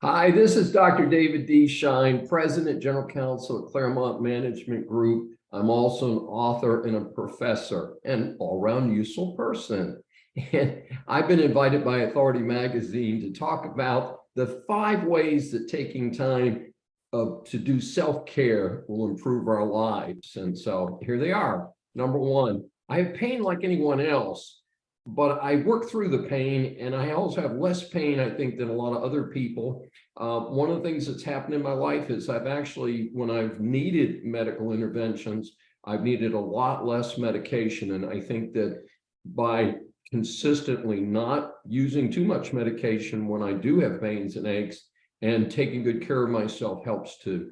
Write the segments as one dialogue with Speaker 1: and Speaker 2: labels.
Speaker 1: Hi, this is Dr. David D. Shine, President, General Counsel at Claremont Management Group. I'm also an author and a professor and all-around useful person. And I've been invited by Authority Magazine to talk about the 5 ways that taking time to do self-care will improve our lives. And so here they are. Number 1, I have pain like anyone else, but I work through the pain, and I also have less pain, I think, than a lot of other people. One of the things that's happened in my life is I've actually, when I've needed medical interventions, I've needed a lot less medication. And I think that by consistently not using too much medication when I do have pains and aches and taking good care of myself helps to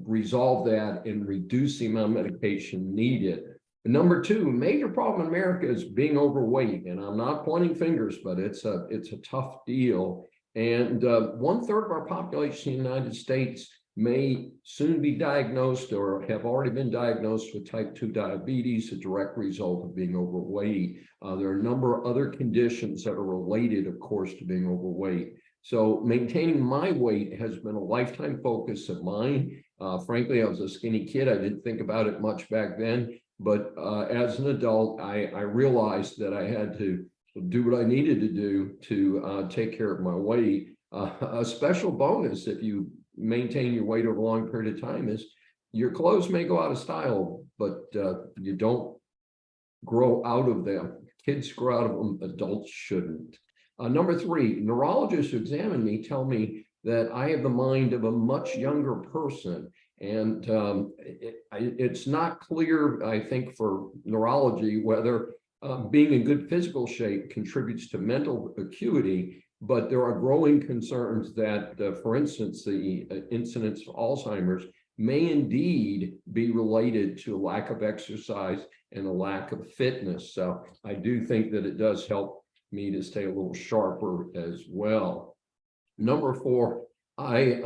Speaker 1: resolve that and reduce the amount of medication needed. Number 2, major problem in America is being overweight, and I'm not pointing fingers, but it's a tough deal. And 1/3 of our population in the United States may soon be diagnosed or have already been diagnosed with type 2 diabetes, a direct result of being overweight. There are a number of other conditions that are related, of course, to being overweight. So maintaining my weight has been a lifetime focus of mine. Frankly, I was a skinny kid. I didn't think about it much back then. But as an adult, I realized that I had to do what I needed to do to take care of my weight. A special bonus, if you maintain your weight over a long period of time, is your clothes may go out of style, but you don't grow out of them. Kids grow out of them, adults shouldn't. Number 3, neurologists who examine me tell me that I have the mind of a much younger person. And it's not clear, I think, for neurology whether being in good physical shape contributes to mental acuity, but there are growing concerns that, for instance, the incidence of Alzheimer's may indeed be related to a lack of exercise and a lack of fitness. So I do think that it does help me to stay a little sharper as well. Number 4, I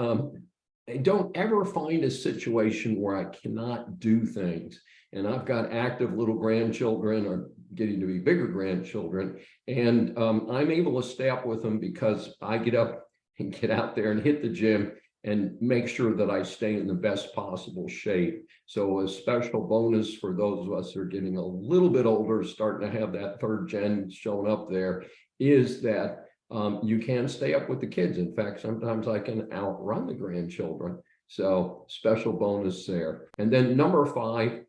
Speaker 1: don't ever find a situation where I cannot do things. And I've got active little grandchildren or getting to be bigger grandchildren. And I'm able to stay up with them because I get up and get out there and hit the gym and make sure that I stay in the best possible shape. So a special bonus for those of us who are getting a little bit older, starting to have that 3rd gen showing up there, is that you can stay up with the kids. In fact, sometimes I can outrun the grandchildren. So special bonus there. And then number 5,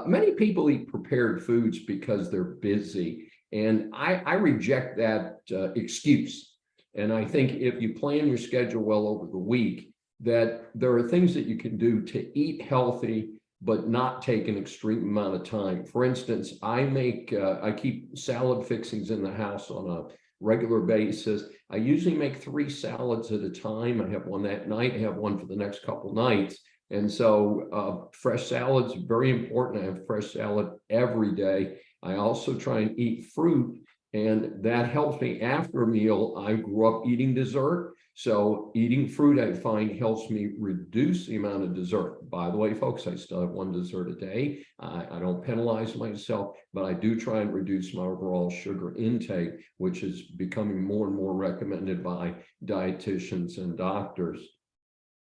Speaker 1: many people eat prepared foods because they're busy. And I reject that excuse. And I think if you plan your schedule well over the week, that there are things that you can do to eat healthy, but not take an extreme amount of time. For instance, I keep salad fixings in the house on a regular basis. I usually make 3 salads at a time. I have one that night, I have one for the next couple nights. And so fresh salads, very important. I have fresh salad every day. I also try and eat fruit, and that helps me after a meal. I grew up eating dessert. So eating fruit, I find, helps me reduce the amount of dessert. By the way, folks, I still have 1 dessert a day. I don't penalize myself, but I do try and reduce my overall sugar intake, which is becoming more and more recommended by dietitians and doctors.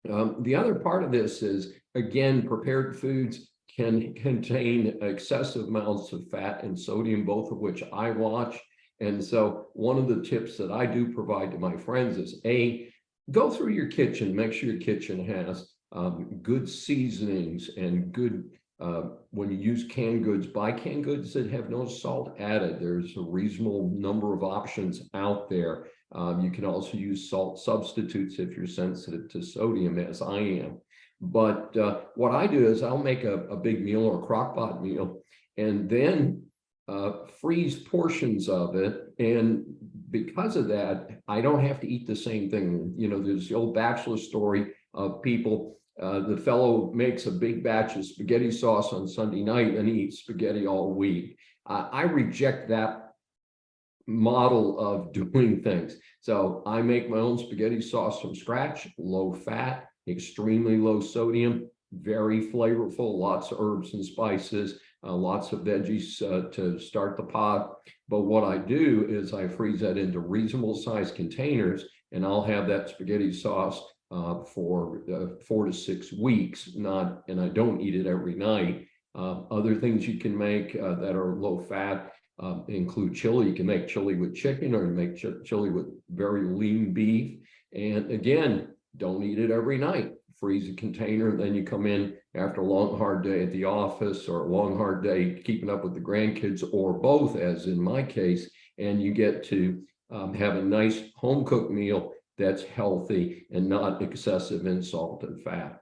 Speaker 1: The other part of this is, again, prepared foods can contain excessive amounts of fat and sodium, both of which I watch. And so one of the tips that I do provide to my friends is, go through your kitchen, make sure your kitchen has good seasonings and good, when you use canned goods, buy canned goods that have no salt added. There's a reasonable number of options out there. You can also use salt substitutes if you're sensitive to sodium, as I am. But what I do is I'll make a big meal or a crock pot meal, and then freeze portions of it. And because of that, I don't have to eat the same thing. You know, there's the old Bachelor story of people, the fellow makes a big batch of spaghetti sauce on Sunday night and he eats spaghetti all week. I reject that model of doing things. So I make my own spaghetti sauce from scratch, low fat, extremely low sodium, very flavorful, lots of herbs and spices, lots of veggies to start the pot. But what I do is I freeze that into reasonable size containers, and I'll have that spaghetti sauce for 4 to 6 weeks. And I don't eat it every night. Other things you can make that are low fat include chili. You can make chili with chicken, or you make chili with very lean beef. And again, don't eat it every night. Freeze a container, then you come in after a long, hard day at the office, or a long, hard day keeping up with the grandkids, or both, as in my case, and you get to have a nice home cooked meal that's healthy and not excessive in salt and fat.